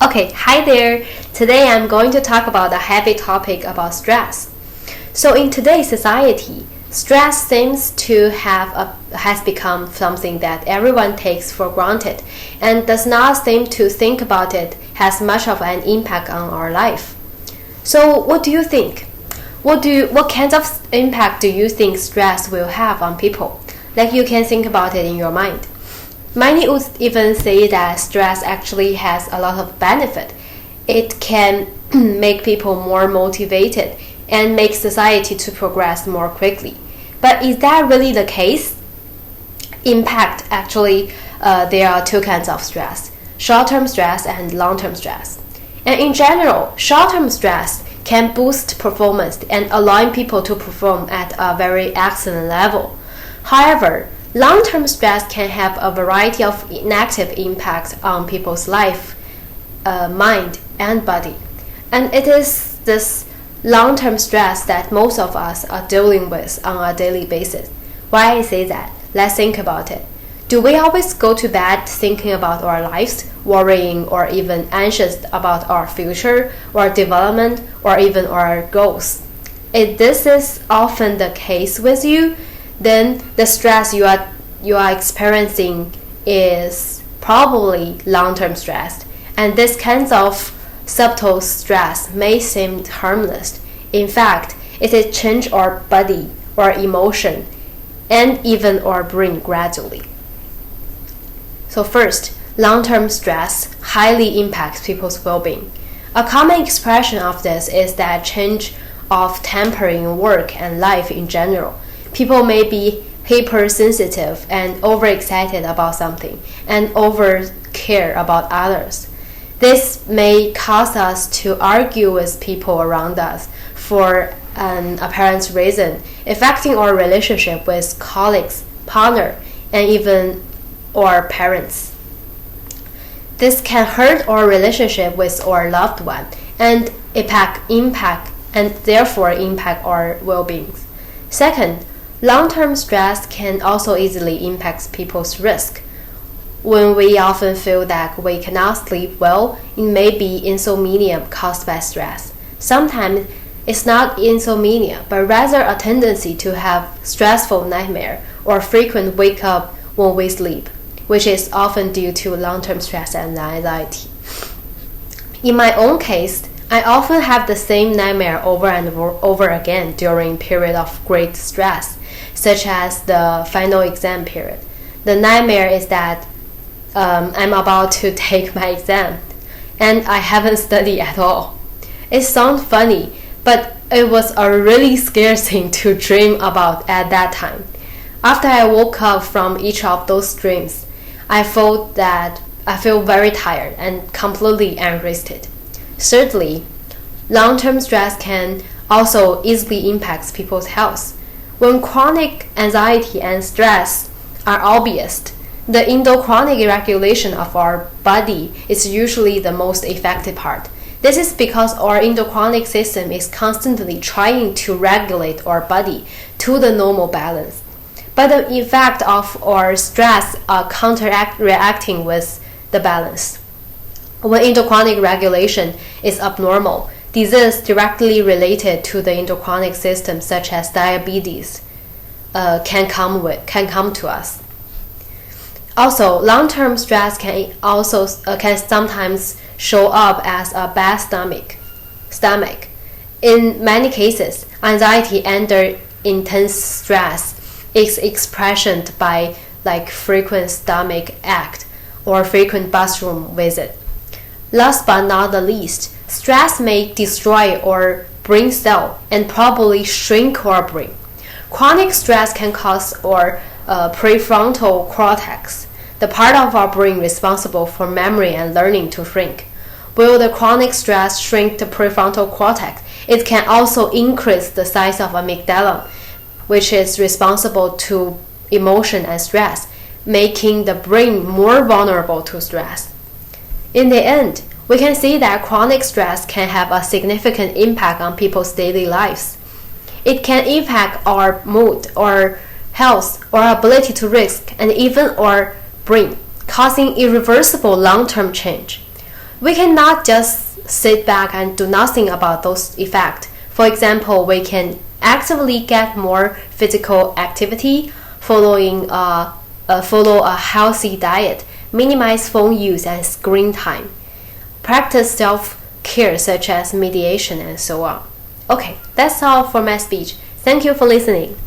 Okay, hi there. Today I'm going to talk about a heavy topic about stress. So in today's society, stress seems to has become something that everyone takes for granted and does not seem to think about it has much of an impact on our life. So what do you think? What kind of impact do you think stress will have on people? Like you can think about it in your mind. Many would even say that stress actually has a lot of benefit. It can make people more motivated and make society to progress more quickly. But is that really the case? Impact actually, there are two kinds of stress: short-term stress and long-term stress. And in general, short-term stress can boost performance and allowing people to perform at a very excellent level. However, long-term stress can have a variety of negative impacts on people's life, mind, and body. And it is this long-term stress that most of us are dealing with on a daily basis. Why I say that? Let's think about it. Do we always go to bed thinking about our lives, worrying or even anxious about our future or development or even our goals? If this is often the case with you, then the stress you are experiencing is probably long-term stress. And this kind of subtle stress may seem harmless. In fact, it will change our body, our emotion, and even our brain gradually. So first, long-term stress highly impacts people's well-being. A common expression of this is that change of temper in work and life in general. People may be hypersensitive and overexcited about something and over-care about others. This may cause us to argue with people around us for an apparent reason, affecting our relationship with colleagues, partner, and even our parents. This can hurt our relationship with our loved one and impact our well-being. Second, long-term stress can also easily impact people's risk. When we often feel that we cannot sleep well, it may be insomnia caused by stress. Sometimes it's not insomnia, but rather a tendency to have stressful nightmare or frequent wake up when we sleep, which is often due to long-term stress and anxiety. In my own case, I often have the same nightmare over and over again during period of great stress, such as the final exam period. The nightmare is that I'm about to take my exam and I haven't studied at all. It sounds funny, but it was a really scary thing to dream about at that time. After I woke up from each of those dreams, I feel very tired and completely unrested. Thirdly, long-term stress can also easily impact people's health. When chronic anxiety and stress are obvious, the endochronic regulation of our body is usually the most effective part. This is because our endochronic system is constantly trying to regulate our body to the normal balance. But the effect of our stress are counteracting with the balance. When endochronic regulation is abnormal, disease directly related to the endochronic system, such as diabetes, can come to us. Also, long-term stress can sometimes show up as a bad stomach. In many cases, anxiety under intense stress is expressed by frequent stomach ache or frequent bathroom visit. Last but not the least, stress may destroy our brain cell and probably shrink our brain. Chronic stress can cause our prefrontal cortex, the part of our brain responsible for memory and learning, to shrink. While the chronic stress shrink the prefrontal cortex, it can also increase the size of amygdala, which is responsible to emotion and stress, making the brain more vulnerable to stress. In the end, we can see that chronic stress can have a significant impact on people's daily lives. It can impact our mood, our health, our ability to risk, and even our brain, causing irreversible long-term change. We cannot just sit back and do nothing about those effects. For example, we can actively get more physical activity, follow a healthy diet, minimize phone use and screen time, practice self-care such as meditation and so on. Okay, that's all for my speech. Thank you for listening.